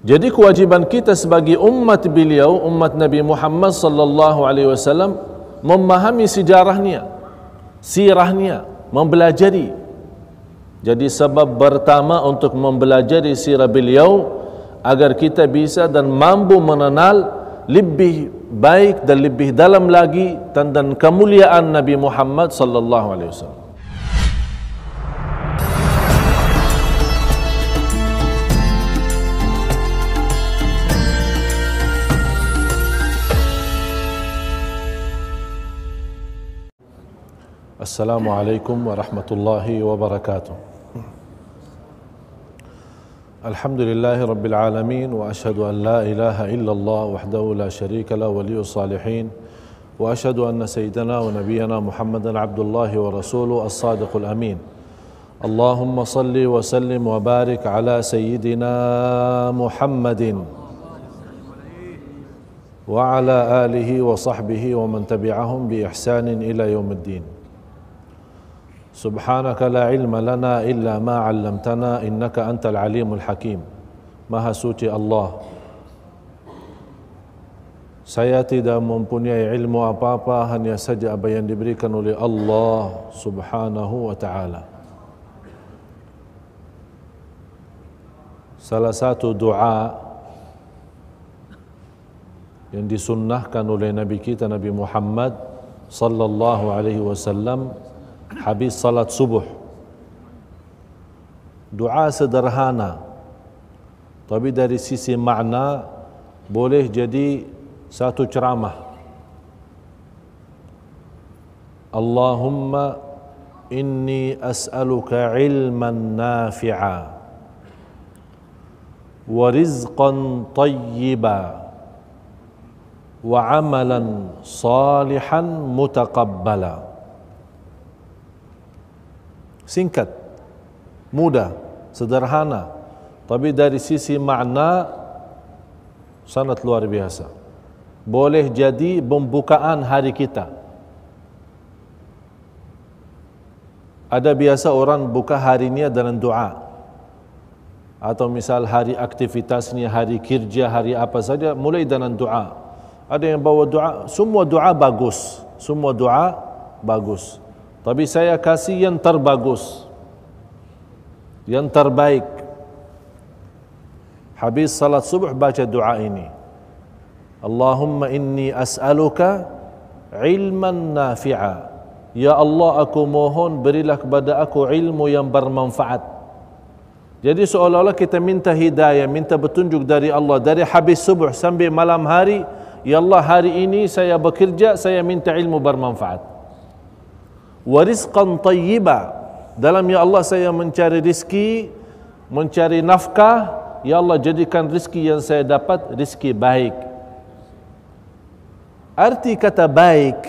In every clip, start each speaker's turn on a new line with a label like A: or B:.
A: Jadi kewajiban kita sebagai umat beliau, umat Nabi Muhammad sallallahu alaihi wasallam, memahami sejarahnya, sirahnya, mempelajari. Jadi sebab pertama untuk mempelajari sirah beliau agar kita bisa dan mampu mengenal lebih baik dan lebih dalam lagi tentang kemuliaan Nabi Muhammad sallallahu alaihi wasallam. Assalamualaikum warahmatullahi wabarakatuh. Alhamdulillahi rabbil alamin wa ashhadu an la ilaha illallah wahdahu la syarika la waliyus salihin wa ashhadu anna sayyidana wa nabiyyana Muhammadan abdullahi wa rasuluhu as-sadiqul amin. Allahumma salli wa sallim wa barik ala sayyidina Muhammadin wa ala alihi wa sahbihi wa man tabi'ahum bi ihsanin ila yaumiddin. Subhanaka la ilma lana illa ma 'allamtana innaka antal alimul hakim. Maha suci Allah, saya tidak mempunyai ilmu apa-apa, hanya saja apa yang diberikan oleh Allah subhanahu wa ta'ala. Salah satu doa yang disunnahkan oleh Nabi kita Nabi Muhammad sallallahu alaihi wasallam habis salat subuh. Doa sederhana, tapi dari sisi makna boleh jadi satu ceramah. Allahumma inni as'aluka ilman nafi'a wa rizqan tayyiba wa amalan salihan mutaqabbala. Singkat, mudah, sederhana, tapi dari sisi makna sangat luar biasa. Boleh jadi pembukaan hari kita. Ada biasa orang buka harinya dengan doa, atau misal hari aktivitasnya, hari kerja, hari apa saja mulai dengan doa. Ada yang bawa doa, semua doa bagus, semua doa bagus. Tapi saya kasih yang terbagus, yang terbaik. Habis salat subuh baca doa ini. Allahumma inni as'aluka ilman nafi'a. Ya Allah, aku mohon berilah kepada aku ilmu yang bermanfaat. Jadi seolah-olah kita minta hidayah, minta petunjuk dari Allah. Dari habis subuh sampai malam hari, ya Allah hari ini saya bekerja, saya minta ilmu bermanfaat. Warizqan tayyiba, dalam ya Allah saya mencari rizki, mencari nafkah, ya Allah jadikan rizki yang saya dapat rizki baik. Arti kata baik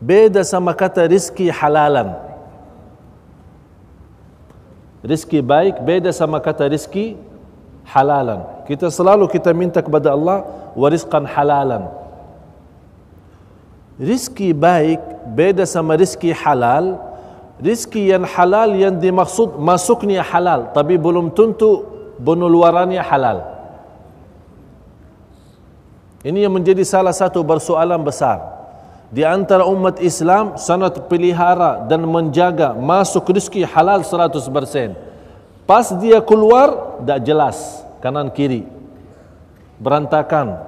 A: beda sama kata rizki halalan. Rizki baik beda sama kata rizki halalan. Kita selalu minta kepada Allah warizqan halalan. Rizki baik beda sama rizki halal. Rizki yang halal yang dimaksud masuknya halal, tapi belum tentu pengeluarannya halal. Ini yang menjadi salah satu persoalan besar di antara umat Islam, sangat pelihara dan menjaga masuk rizki halal 100%. Pas dia keluar tak jelas kanan kiri, berantakan,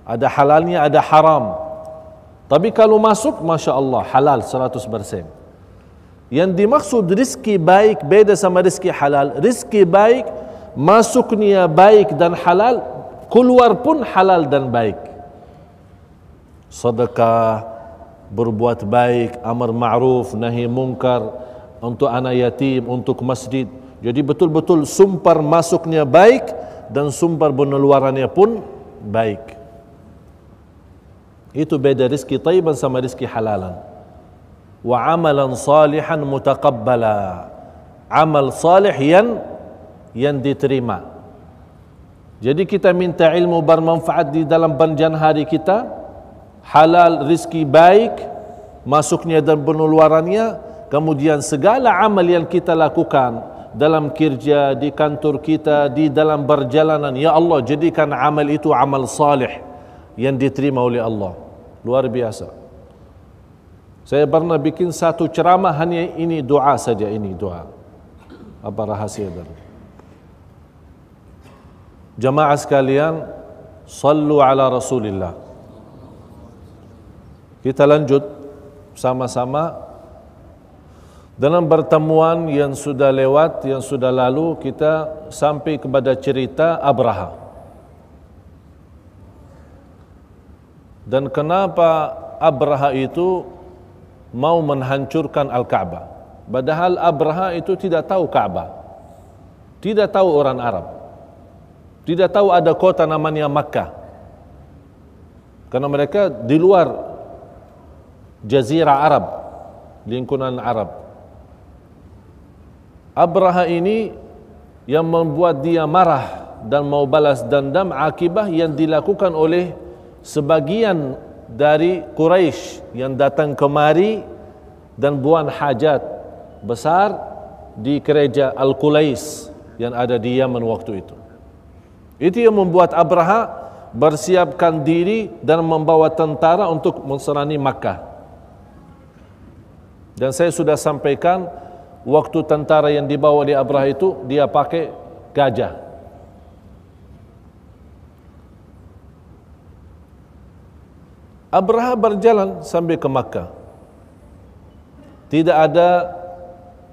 A: ada halalnya ada haram. Tapi kalau masuk, Masya Allah, halal 100%. Yang dimaksud rizki baik beda sama rizki halal. Rizki baik, masuknya baik dan halal, keluar pun halal dan baik. Sedekah, berbuat baik, amar ma'ruf, nahi munkar, untuk anak yatim, untuk masjid. Jadi betul-betul sumber masuknya baik dan sumber pengeluarannya pun baik. Itu beda rizki tayyiban sama rizki halalan. Wa amalan salihan mutaqabbala. Amal salih yang diterima. Jadi kita minta ilmu bermanfaat di dalam panjang hari kita, halal rizki baik, masuknya dan pengeluarannya, kemudian segala amal yang kita lakukan dalam kerja, di kantor kita, di dalam perjalanan. Ya Allah, jadikan amal itu amal salih yang diterima oleh Allah. Luar biasa. Saya pernah bikin satu ceramah hanya ini doa saja, ini doa. Apa rahasia dari? Jamaah sekalian, sallu ala Rasulillah. Kita lanjut sama-sama dalam pertemuan yang sudah lewat, yang sudah lalu, kita sampai kepada cerita Abraha. Dan kenapa Abraha itu mau menghancurkan Al-Ka'bah? Padahal Abraha itu tidak tahu Ka'bah, tidak tahu orang Arab, tidak tahu ada kota namanya Makkah, karena mereka di luar Jazirah Arab, lingkungan Arab. Abraha ini yang membuat dia marah dan mau balas dendam akibat yang dilakukan oleh sebagian dari Quraisy yang datang kemari dan buat hajat besar di gereja Al-Qulais yang ada di Yaman waktu itu. Itu yang membuat Abraha bersiapkan diri dan membawa tentara untuk menserangi Makkah. Dan saya sudah sampaikan, waktu tentara yang dibawa oleh Abraha itu, dia pakai gajah. Abraha berjalan sampai ke Makkah. Tidak ada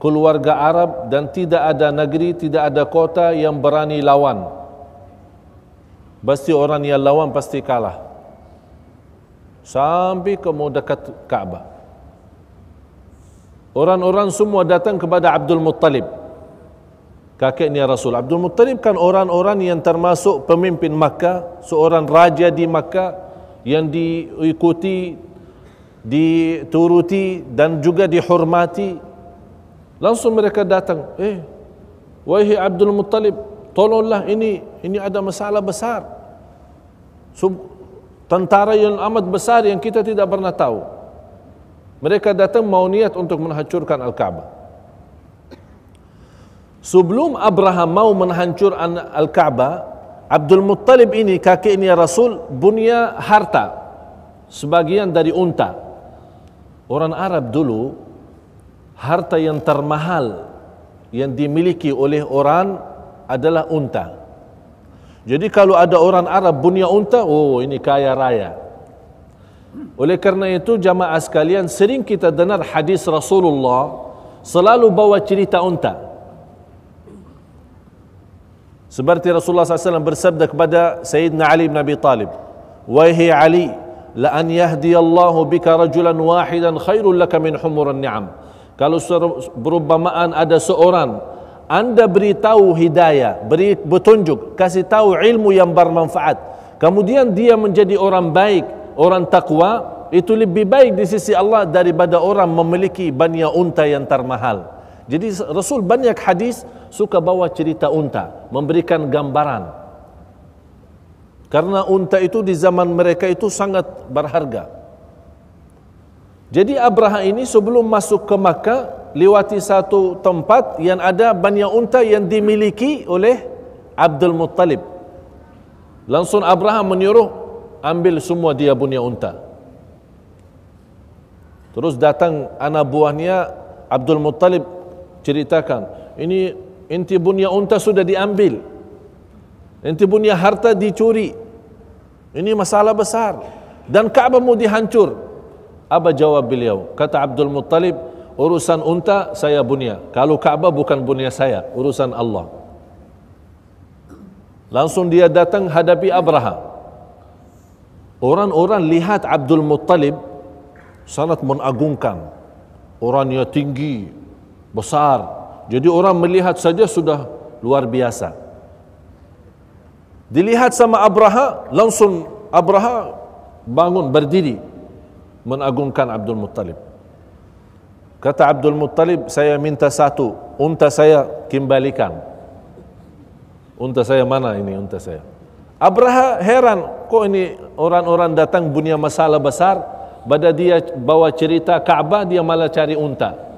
A: keluarga Arab dan tidak ada negeri, tidak ada kota yang berani lawan. Pasti orang yang lawan pasti kalah. Sampai ke mau dekat Ka'bah. Orang-orang semua datang kepada Abdul Muttalib, kakeknya Rasul. Abdul Muttalib kan orang-orang yang termasuk pemimpin Makkah, seorang raja di Makkah yang diikuti, dituruti dan juga dihormati. Langsung mereka datang, wahai Abdul Muttalib, tolonglah, ini ada masalah besar. Tentara yang amat besar yang kita tidak pernah tahu. Mereka datang mau niat untuk menghancurkan Al-Ka'bah. Sebelum Abraham mau menghancurkan Al-Ka'bah, Abdul Muttalib ini kakeknya Rasul punya harta sebagian dari unta. Orang Arab dulu harta yang termahal yang dimiliki oleh orang adalah unta. Jadi kalau ada orang Arab punya unta, oh ini kaya raya. Oleh karena itu jamaah sekalian, sering kita dengar hadis Rasulullah selalu bawa cerita unta. Seperti Rasulullah SAW bersabda kepada Sayyidina Ali bin Abi Talib, wahai Ali, la an yahdiyallahu bika rajulan wahidan khairul laka min humuran ni'am. Kalau berumpamaan ada seorang, anda beritahu hidayah, beri petunjuk, kasih tahu ilmu yang bermanfaat, kemudian dia menjadi orang baik, orang takwa, itu lebih baik di sisi Allah daripada orang memiliki banyak unta yang termahal. Jadi Rasul banyak hadis suka bawa cerita unta, memberikan gambaran. Karena unta itu di zaman mereka itu sangat berharga. Jadi Abraha ini sebelum masuk ke Makkah, lewati satu tempat yang ada banyak unta yang dimiliki oleh Abdul Muttalib. Langsung Abraha menyuruh ambil semua dia punya unta. Terus datang anak buahnya Abdul Muttalib ceritakan, ini inti punya unta sudah diambil, inti punya harta dicuri, ini masalah besar dan Ka'bah mau dihancur. Apa jawab beliau? Kata Abdul Muttalib, urusan unta saya punya, kalau Ka'bah bukan punya saya, urusan Allah. Langsung dia datang hadapi Abraha. Orang-orang lihat Abdul Muttalib sangat mengagungkan, orangnya tinggi, besar. Jadi orang melihat saja sudah luar biasa. Dilihat sama Abraha, langsung Abraha bangun berdiri mengagungkan Abdul Muttalib. Kata Abdul Muttalib, saya minta satu, unta saya kembalikan. Unta saya mana ini unta saya? Abraha heran, kok ini orang-orang datang punya masalah besar, pada dia bawa cerita Ka'bah dia malah cari unta.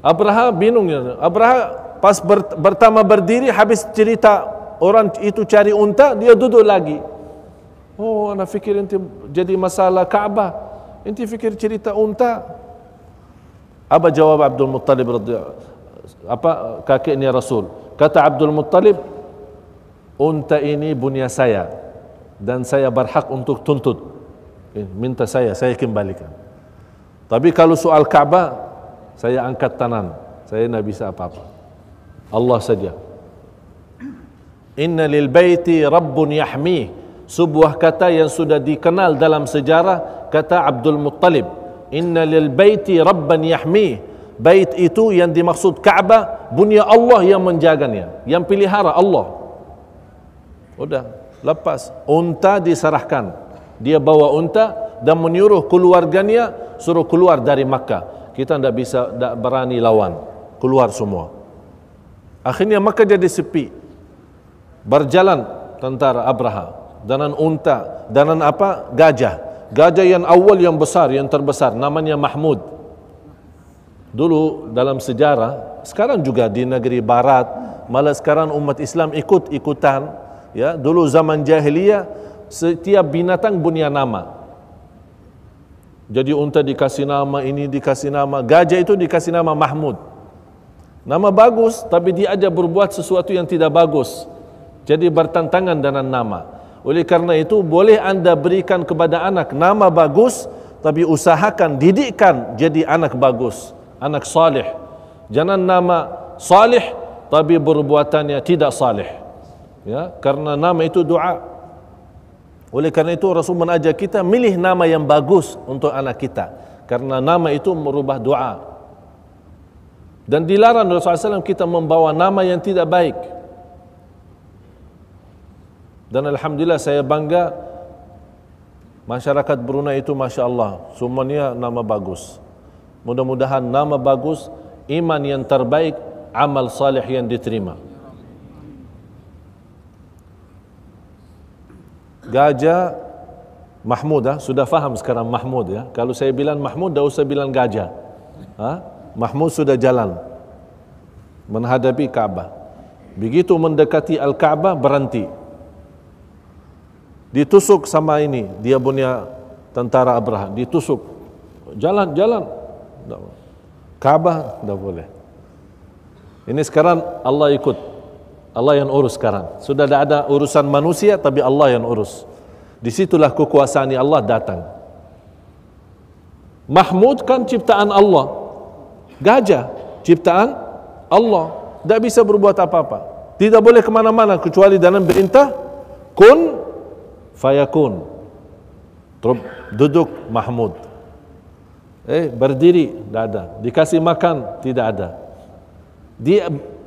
A: Abraha bingung. Abraha Pas pertama berdiri, habis cerita orang itu cari unta, dia duduk lagi. Oh, anak fikir inti jadi masalah Kaabah, inti fikir cerita unta. Apa jawab Abdul Muttalib apa kakeknya Rasul? Kata Abdul Muttalib, unta ini punya saya dan saya berhak untuk tuntut. Minta saya kembalikan. Tapi kalau soal Kaabah, saya angkat tangan, saya tidak bisa apa-apa. Allah saja. Inna lil baiti rabbun yahmih. Sebuah kata yang sudah dikenal dalam sejarah, kata Abdul Muttalib. Inna lil baiti rabban yahmih. Bait itu yang dimaksud Kaabah, punya Allah yang menjaganya, yang pelihara Allah. Udah, lepas. Unta diserahkan. Dia bawa unta dan menyuruh keluarganya suruh keluar dari Makkah. Kita tidak bisa, tidak berani lawan. Keluar semua. Akhirnya Makkah jadi sepi. Berjalan tentara Abraha dengan unta, dengan apa? Gajah. Gajah yang awal, yang besar, yang terbesar, namanya Mahmud. Dulu dalam sejarah, sekarang juga di negeri barat, malah sekarang umat Islam ikut-ikutan. Ya, dulu zaman jahiliyah, setiap binatang punya nama. Jadi unta dikasih nama, ini dikasih nama, gajah itu dikasih nama Mahmud. Nama bagus, tapi dia aja berbuat sesuatu yang tidak bagus. Jadi bertentangan dengan nama. Oleh karena itu, boleh anda berikan kepada anak nama bagus, tapi usahakan didikkan jadi anak bagus, anak salih. Jangan nama salih, tapi perbuatannya tidak salih. Ya, karena nama itu doa. Oleh karena itu Rasul mengajar kita milih nama yang bagus untuk anak kita, karena nama itu merubah doa. Dan dilarang Rasulullah SAW kita membawa nama yang tidak baik. Dan alhamdulillah saya bangga, masyarakat Brunei itu Masya Allah, semuanya nama bagus. Mudah-mudahan nama bagus, iman yang terbaik, amal salih yang diterima. Gajah Mahmud, sudah faham sekarang Mahmud ya. Kalau saya bilang Mahmud, dah usah bilang gajah. Mahmud sudah jalan menghadapi Kaabah. Begitu mendekati Al-Kaabah, berhenti. Ditusuk sama ini, dia punya tentara Abraha, ditusuk. Jalan. Kaabah tidak boleh. Ini sekarang Allah ikut. Allah yang urus sekarang. Sudah tidak ada urusan manusia, tapi Allah yang urus. Disitulah kekuasaan Allah datang. Mahmud kan ciptaan Allah. Gajah ciptaan Allah. Tidak bisa berbuat apa-apa. Tidak boleh kemana-mana kecuali dalam perintah kun fayakun. Terus duduk Mahmud. Berdiri, tidak ada. Dikasih makan, tidak ada.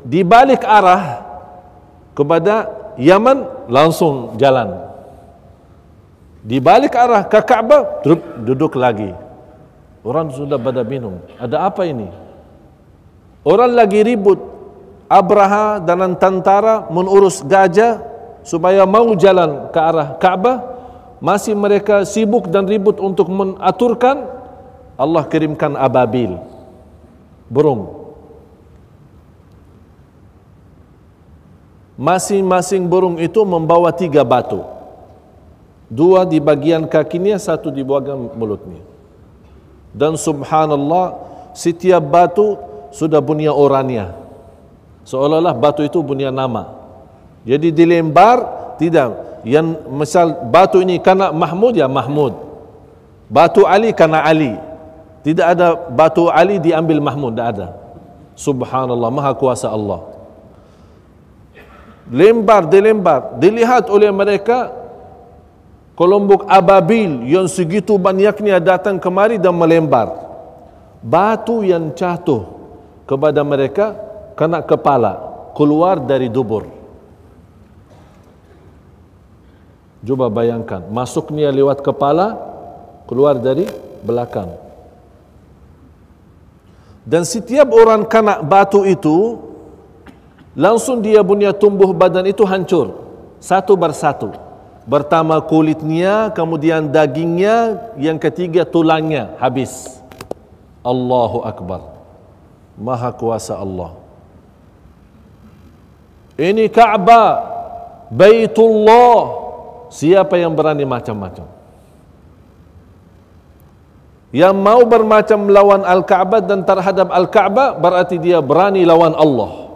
A: Di balik arah kepada Yaman, langsung jalan. Di balik arah ke Ka'bah, duduk lagi. Orang sudah pada bingung. Ada apa ini? Orang lagi ribut. Abraha dan tentara mengurus gajah supaya mau jalan ke arah Ka'bah. Masih mereka sibuk dan ribut untuk mengaturkan. Allah kirimkan ababil, burung. Masing-masing burung itu membawa 3 batu. 2 di bagian kakinya, 1 di bagian mulutnya. Dan subhanallah, setiap batu sudah punya orangnya. Seolah-olah batu itu punya nama. Jadi dilembar, tidak. Yang misal batu ini kena Mahmud, ya Mahmud. Batu Ali kena Ali. Tidak ada batu Ali diambil Mahmud, tidak ada. Subhanallah, maha kuasa Allah. Dilembar, dilihat oleh mereka kelompok ababil yang segitu banyaknya datang kemari dan melembar. Batu yang jatuh kepada mereka kena kepala, keluar dari dubur. Coba bayangkan, masuknya lewat kepala, keluar dari belakang. Dan setiap orang kena batu itu, langsung dia punya tumbuh badan itu hancur, satu persatu. Pertama kulitnya, kemudian dagingnya, yang ketiga tulangnya habis. Allahu Akbar. Maha kuasa Allah. Ini Ka'bah, Baitullah. Siapa yang berani macam-macam? Yang mau bermacam lawan Al-Ka'bah dan terhadap Al-Ka'bah, berarti dia berani lawan Allah.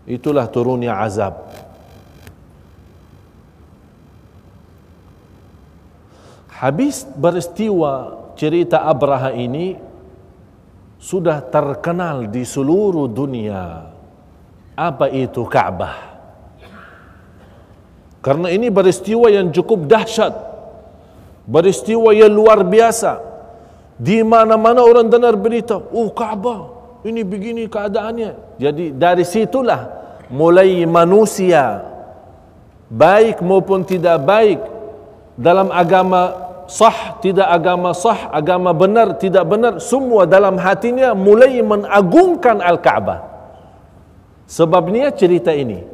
A: Itulah turunnya azab. Habis peristiwa cerita Abraha ini sudah terkenal di seluruh dunia. Apa itu Ka'bah? Karena ini peristiwa yang cukup dahsyat, peristiwa yang luar biasa. Di mana-mana orang dengar berita, oh Ka'bah, ini begini keadaannya. Jadi dari situlah mulai manusia, baik maupun tidak baik, dalam agama sah, tidak agama sah, agama benar, tidak benar, semua dalam hatinya mulai mengagungkan Al-Ka'bah. Sebabnya cerita ini.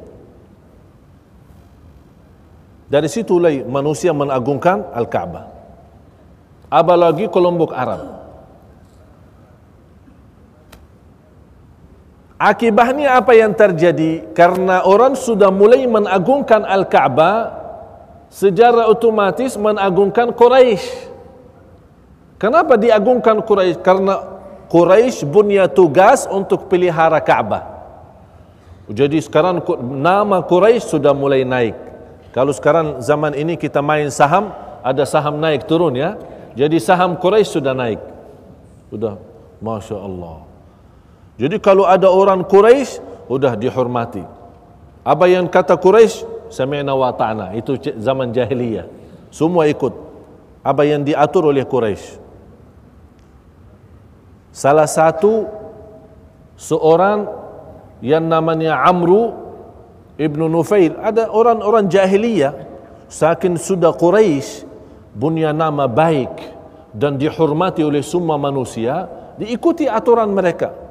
A: Dari situlah manusia mengagungkan Al-Ka'bah. Apalagi kelompok Arab. Akibatnya apa yang terjadi? Karena orang sudah mulai mengagungkan Al-Ka'bah, secara otomatis mengagungkan Quraisy. Kenapa diagungkan Quraisy? Karena Quraisy punya tugas untuk pelihara Ka'bah. Jadi sekarang nama Quraisy sudah mulai naik. Kalau sekarang zaman ini kita main saham, ada saham naik turun ya. Jadi saham Quraisy sudah naik. Sudah, Masya Allah. Jadi kalau ada orang Quraisy, sudah dihormati. Apa yang kata Quraisy? Sami'na wa ta'na. Itu zaman jahiliyah. Semua ikut apa yang diatur oleh Quraisy. Salah satu seorang yang namanya Amru ibnu Nufail, ada orang-orang jahiliyah, saking sudah Quraisy punya nama baik dan dihormati oleh semua manusia, diikuti aturan mereka.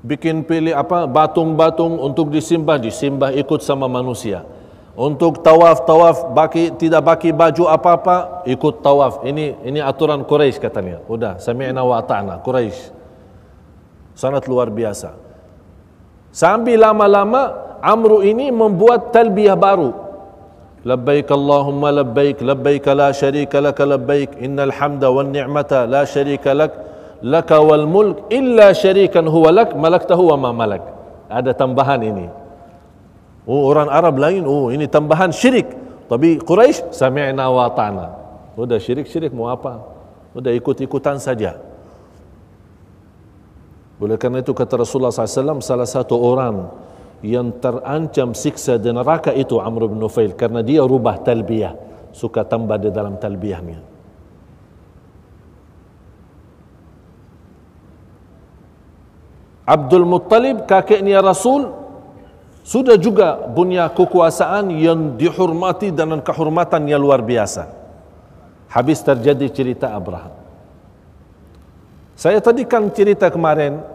A: Bikin pilih batung-batung untuk disembah ikut sama manusia. Untuk tawaf tidak pakai baju apa-apa, ikut tawaf. Ini aturan Quraisy katanya. Udah, sami'na wa ta'na, Quraisy. Sangat luar biasa. Sambil lama-lama Amru ini membuat talbiyah baru. Labbaik Allahumma labbaik, labbaik la syarika laka labbaik, innal hamda wan ni'mata la syarika laka wal mulk illa syarikan huwa lak malaktahu wa ma malak. Ada tambahan ini. Oh, orang Arab lain, oh ini tambahan syirik. Tapi Quraisy sami'na wa ta'na. Udah syirik mau apa? Udah ikut-ikutan saja. Oleh karena itu kata Rasulullah SAW, salah satu orang yang terancam siksa di neraka itu Amr bin Nufail, karena dia rubah talbiyah, suka tambah di dalam talbiyahnya. Abdul Muttalib, kakeknya Rasul, sudah juga punya kekuasaan yang dihormati dengan kehormatan yang luar biasa. Habis terjadi cerita Abraham. Saya tadi kan cerita kemarin,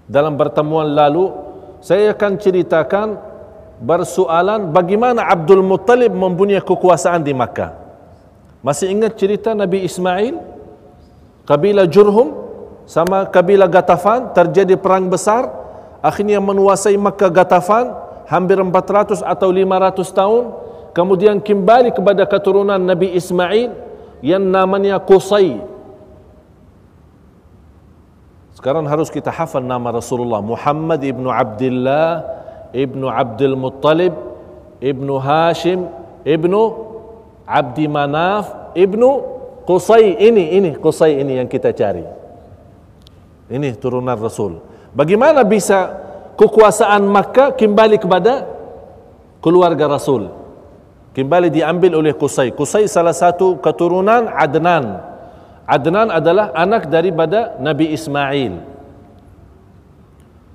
A: dalam pertemuan lalu, saya akan ceritakan bersoalan bagaimana Abdul Muttalib mempunyai kekuasaan di Makkah. Masih ingat cerita Nabi Ismail? Kabilah Jurhum sama kabilah Ghatafan terjadi perang besar, akhirnya menguasai Makkah Ghatafan hampir 400 atau 500 tahun. Kemudian kembali kepada keturunan Nabi Ismail yang namanya Qusay. Sekarang harus kita hafal nama Rasulullah, Muhammad ibnu Abdullah ibnu Abdul Muttalib ibnu Hashim ibnu Abdi Manaf ibnu Qusay. Ini Qusay ini yang kita cari. Ini turunan Rasul. Bagaimana bisa kekuasaan Makkah kembali kepada keluarga Rasul? Kembali diambil oleh Qusay. Qusay salah satu keturunan Adnan. Adnan adalah anak daripada Nabi Ismail.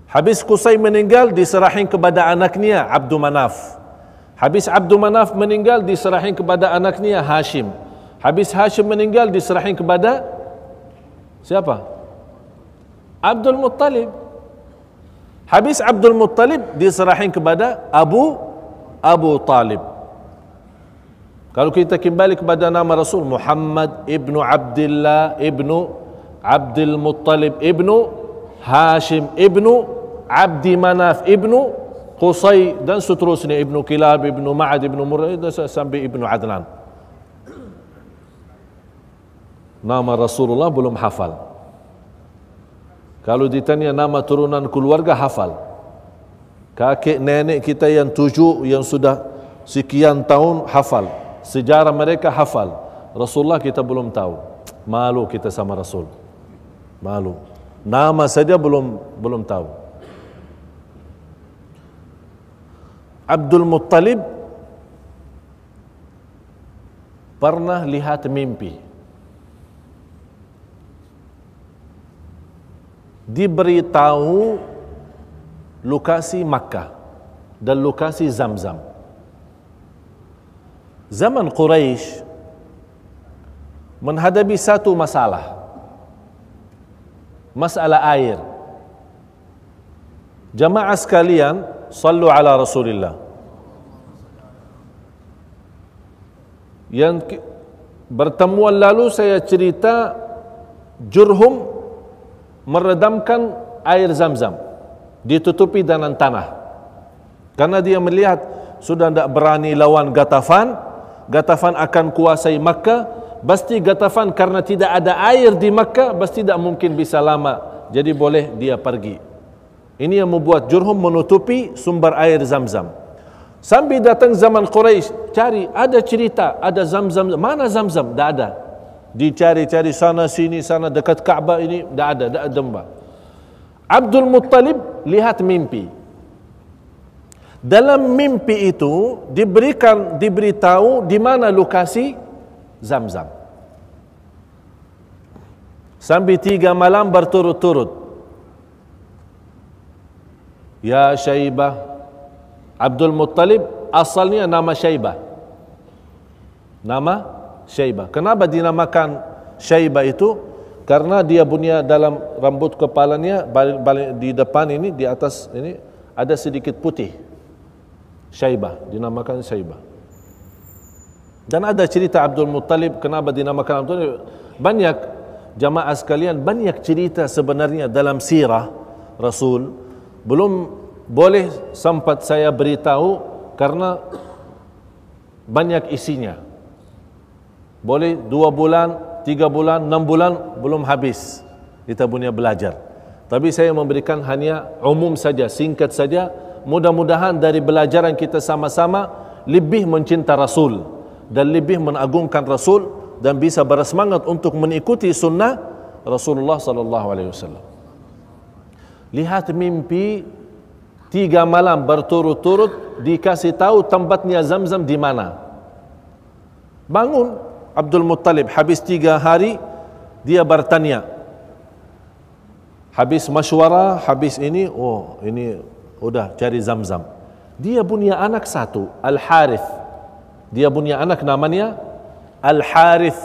A: Habis Qusay meninggal, diserahin kepada anaknya Abdul Manaf. Habis Abdul Manaf meninggal, diserahin kepada anaknya Hashim. Habis Hashim meninggal, diserahin kepada siapa? Abdul Muttalib. Habis Abdul Muttalib, diserahin kepada Abu Talib. Kalau kita kembali kepada nama Rasul, Muhammad ibnu Abdullah ibnu Abdul Muttalib ibnu Hashim ibnu Abdi Manaf ibnu Qusay dan seterusnya, ibnu Kilab, ibnu Ma'ad, ibnu Murrah sampai ibnu Adnan. Nama Rasulullah belum hafal. Kalau ditanya nama turunan keluarga hafal. Kakek nenek kita yang 7 yang sudah sekian tahun hafal. Sejarah mereka hafal. Rasulullah kita belum tahu. Malu kita sama Rasul. Malu. Nama saja belum tahu. Abdul Muttalib pernah lihat mimpi. Diberitahu lokasi Makkah dan lokasi Zamzam. Zaman Quraisy menghadapi satu masalah. Masalah air. Jamaah sekalian, sallu ala Rasulillah. Yang pertemuan lalu saya cerita Jurhum meredamkan air Zamzam, ditutupi dengan tanah. Karena dia melihat sudah tidak berani lawan Ghatafan, Ghatafan akan kuasai Makkah, pasti Ghatafan karena tidak ada air di Makkah, pasti tidak mungkin bisa lama, jadi boleh dia pergi. Ini yang membuat Jurhum menutupi sumber air Zamzam. Sampai datang zaman Quraisy, cari, ada cerita, ada Zamzam, mana Zamzam? Tidak ada. Dicari-cari sana sini sana dekat Ka'bah ini, tidak ada, tidak ada. Abdul Muttalib lihat mimpi. Dalam mimpi itu diberitahu di mana lokasi Zamzam. Sampai 3 malam berturut-turut. Ya Syaibah. Abdul Muttalib asalnya nama Syaibah. Nama Syaibah. Kenapa dinamakan Syaibah itu? Karena dia punya dalam rambut kepalanya di depan ini, di atas ini ada sedikit putih. Syaibah, dinamakan Syaibah. Dan ada cerita Abdul Muttalib, kenapa dinamakan Abdul Muttalib? Banyak jamaah sekalian, banyak cerita sebenarnya dalam sirah Rasul. Belum boleh sempat saya beritahu karena banyak isinya. Boleh 2 bulan, 3 bulan, 6 bulan belum habis kita punya belajar. Tapi saya memberikan hanya umum saja, singkat saja. Mudah-mudahan dari belajaran kita sama-sama lebih mencinta Rasul dan lebih mengagungkan Rasul dan bisa bersemangat untuk mengikuti sunnah Rasulullah sallallahu alaihi wasallam. Lihat mimpi 3 malam berturut-turut dikasih tahu tempatnya Zamzam di mana. Bangun Abdul Muttalib, habis 3 hari dia bertanya. Habis masywarah, habis ini, oh ini udah cari Zamzam. Dia punya anak 1, Al-Harith. Dia punya anak namanya Al-Harith.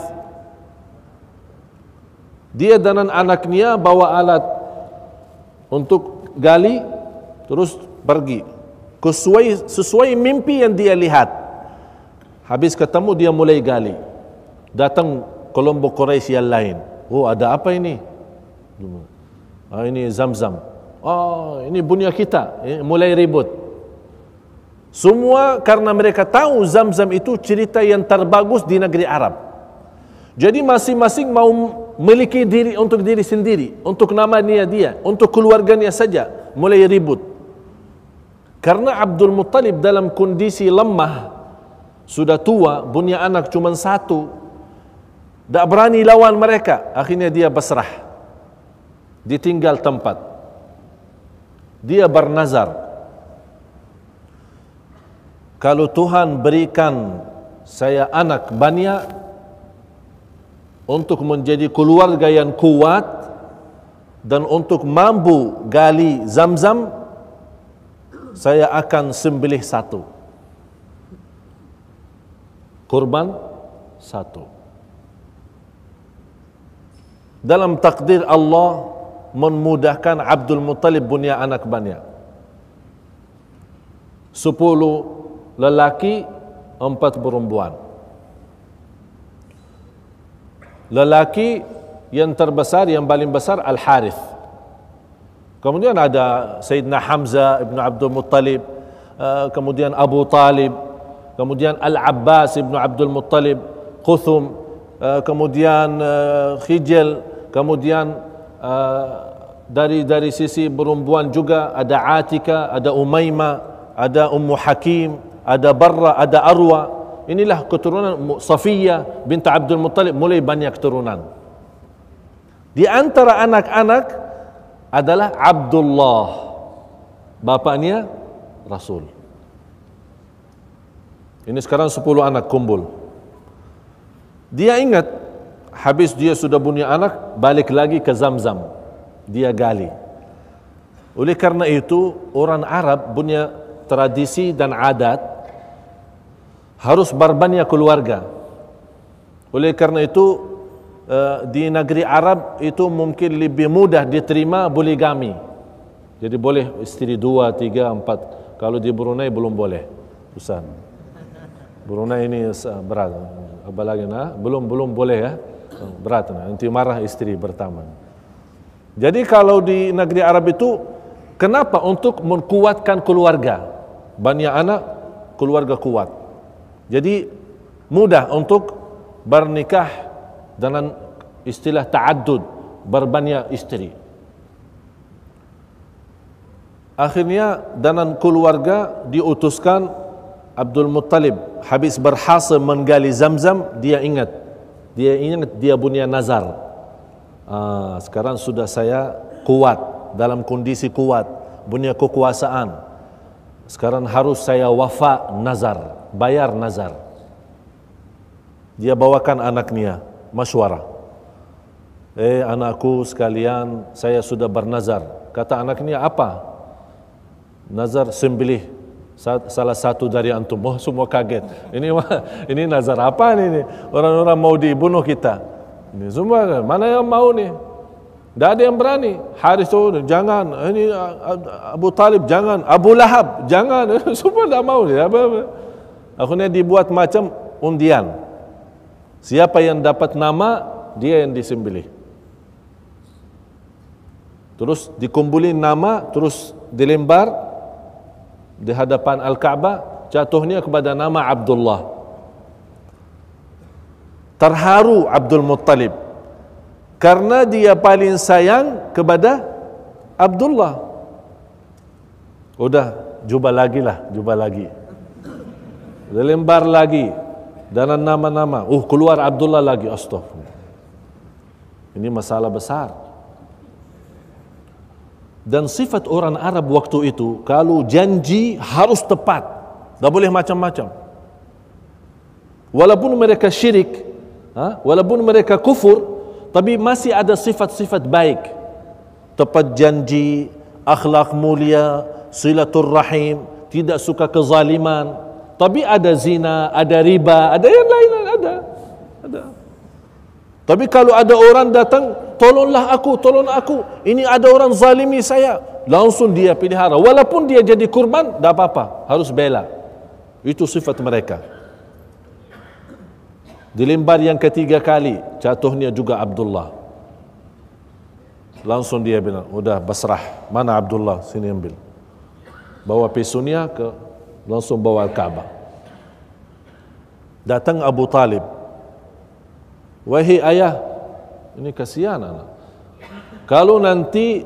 A: Dia dan anaknya bawa alat untuk gali, terus pergi sesuai mimpi yang dia lihat. Habis ketemu dia mulai gali. Datang kelompok Quraisy yang lain. Oh, ada apa ini? Ini Zamzam. Oh, ini punya kita. Mulai ribut. Semua karena mereka tahu Zamzam itu cerita yang terbagus di negeri Arab. Jadi masing-masing mau memiliki diri untuk diri sendiri, untuk namanya dia, untuk keluarganya saja. Mulai ribut. Karena Abdul Muttalib dalam kondisi lemah, sudah tua, punya anak cuma 1, tak berani lawan mereka. Akhirnya dia berserah, ditinggal tempat. Dia bernazar, kalau Tuhan berikan saya anak banyak untuk menjadi keluarga yang kuat dan untuk mampu gali Zamzam, saya akan sembelih 1, kurban 1. Dalam takdir Allah memudahkan Abdul Muttalib punya anak banyak. 10 lelaki, 4 perempuan. Lelaki yang terbesar, yang paling besar Al-Harith. Kemudian ada Sayyidina Hamzah ibn Abdul Muttalib, kemudian Abu Talib, kemudian Al-Abbas ibn Abdul Muttalib, Quthum, kemudian Khijil, kemudian dari sisi perempuan juga ada Atika, ada Umaymah, ada Ummu Hakim, ada Barra, ada Arwa. Inilah keturunan Safiyah bint Abdul Muttalib, mulai banyak keturunan. Di antara anak-anak adalah Abdullah, bapaknya Rasul. Ini sekarang 10 anak kumpul. Dia ingat, habis dia sudah punya anak, balik lagi ke Zamzam, dia gali. Oleh karena itu, orang Arab punya tradisi dan adat harus berbanyak keluarga. Oleh karena itu, di negeri Arab itu mungkin lebih mudah diterima poligami. Jadi boleh istri 2, 3, 4. Kalau di Brunei belum boleh. Ustaz. Brunei ini berat. Apalagi belum boleh ya. Berat. Nanti marah istri pertama. Jadi kalau di negeri Arab itu, kenapa? Untuk menguatkan keluarga. Banyak anak, keluarga kuat. Jadi mudah untuk bernikah dengan istilah ta'addud, berbanyak istri. Akhirnya dengan keluarga diutuskan Abdul Muttalib, habis berhasil menggali Zamzam, dia ingat dia punya nazar. Sekarang sudah saya kuat, dalam kondisi kuat, punya kekuasaan. Sekarang harus saya wafa nazar, bayar nazar. Dia bawakan anaknya masywarah. Anakku sekalian, saya sudah bernazar. Kata anaknya, apa? Nazar sembelih salah satu dari antum. Oh, semua kaget. Ini nazar apa ini? Orang-orang mau dibunuh kita. Ini semua mana yang mau nih? Tidak ada yang berani. Haris itu jangan. Ini Abu Talib jangan. Abu Lahab jangan. Semua tidak mau. Akhirnya dibuat macam undian. Siapa yang dapat nama, dia yang disembelih. Terus dikumpulin nama, terus dilembar di hadapan Al-Ka'bah, jatuhnya kepada nama Abdullah. Terharu Abdul Muttalib karena dia paling sayang kepada Abdullah. Udah, jubah lagi. Dilembar lagi dan nama-nama. Keluar Abdullah lagi. Astaghfirullah. Ini masalah besar. Dan sifat orang Arab waktu itu, kalau janji harus tepat, tak boleh macam-macam. Walaupun mereka syirik, walaupun mereka kufur, tapi masih ada sifat-sifat baik. Tepat janji, akhlak mulia, silaturrahim, tidak suka kezaliman. Tapi ada zina, ada riba, ada yang lain, ada. Tapi kalau ada orang datang, tolong aku, ini ada orang zalimi saya, langsung dia pelihara. Walaupun dia jadi kurban, tak apa-apa, harus bela. Itu sifat mereka. Dilembar yang ketiga kali, jatuhnya juga Abdullah. Langsung dia bilang, udah basrah, mana Abdullah, sini ambil. Bawa pesunya langsung bawa Ka'bah. Datang Abu Talib. Wahai ayah, ini kasihan anak. Kalau nanti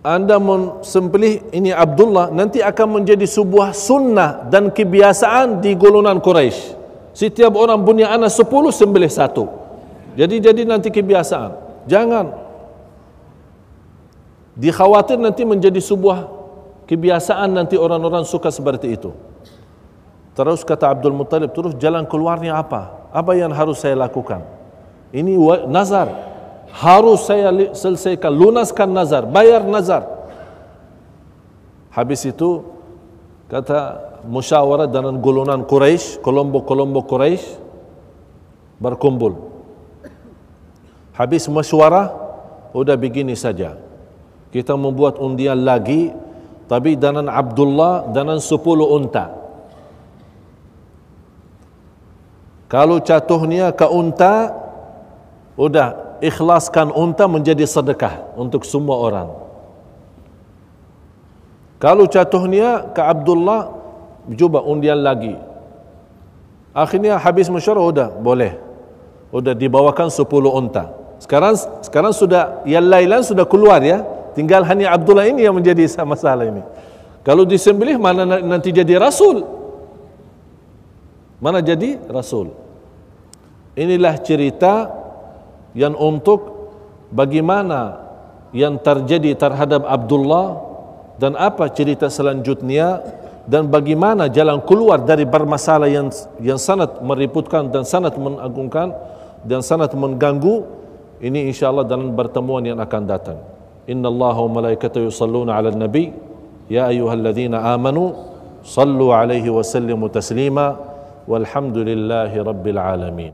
A: anda sembelih ini Abdullah, nanti akan menjadi sebuah sunnah dan kebiasaan di golongan Quraisy. Setiap orang punya anak 10, sembelih 1. Jadi nanti kebiasaan. Jangan. Dikhawatir nanti menjadi sebuah kebiasaan, nanti orang-orang suka seperti itu. Terus kata Abdul Muttalib, terus jalan keluarnya apa? Apa yang harus saya lakukan? Ini nazar. Harus saya selesaikan, lunaskan nazar, bayar nazar. Habis itu kata musyawarah dengan golongan Quraisy, kelompok-kelompok Quraisy berkumpul. Habis musyawarah, udah begini saja. Kita membuat undian lagi, tapi dengan Abdullah dengan 10 unta. Kalau jatuhnya ke unta, udah ikhlaskan unta menjadi sedekah untuk semua orang. Kalau jatuhnya ke Abdullah, cuba undian lagi. Akhirnya habis musyawarah, udah boleh. Udah dibawakan 10 unta. Sekarang sudah yang lain sudah keluar ya. Tinggal hanya Abdullah ini yang menjadi masalah ini. Kalau disembelih mana nanti jadi rasul? Mana jadi rasul? Inilah cerita yang untuk bagaimana yang terjadi terhadap Abdullah dan apa cerita selanjutnya dan bagaimana jalan keluar dari bermasalah yang sangat meributkan dan sangat mengagungkan dan sangat mengganggu. Ini insyaallah dalam pertemuan yang akan datang. Innallaha wa malaikatahu yusalluna 'alan nabi ya ayyuhalladzina amanu sallu 'alaihi wa sallimu taslima walhamdulillahi rabbil alamin.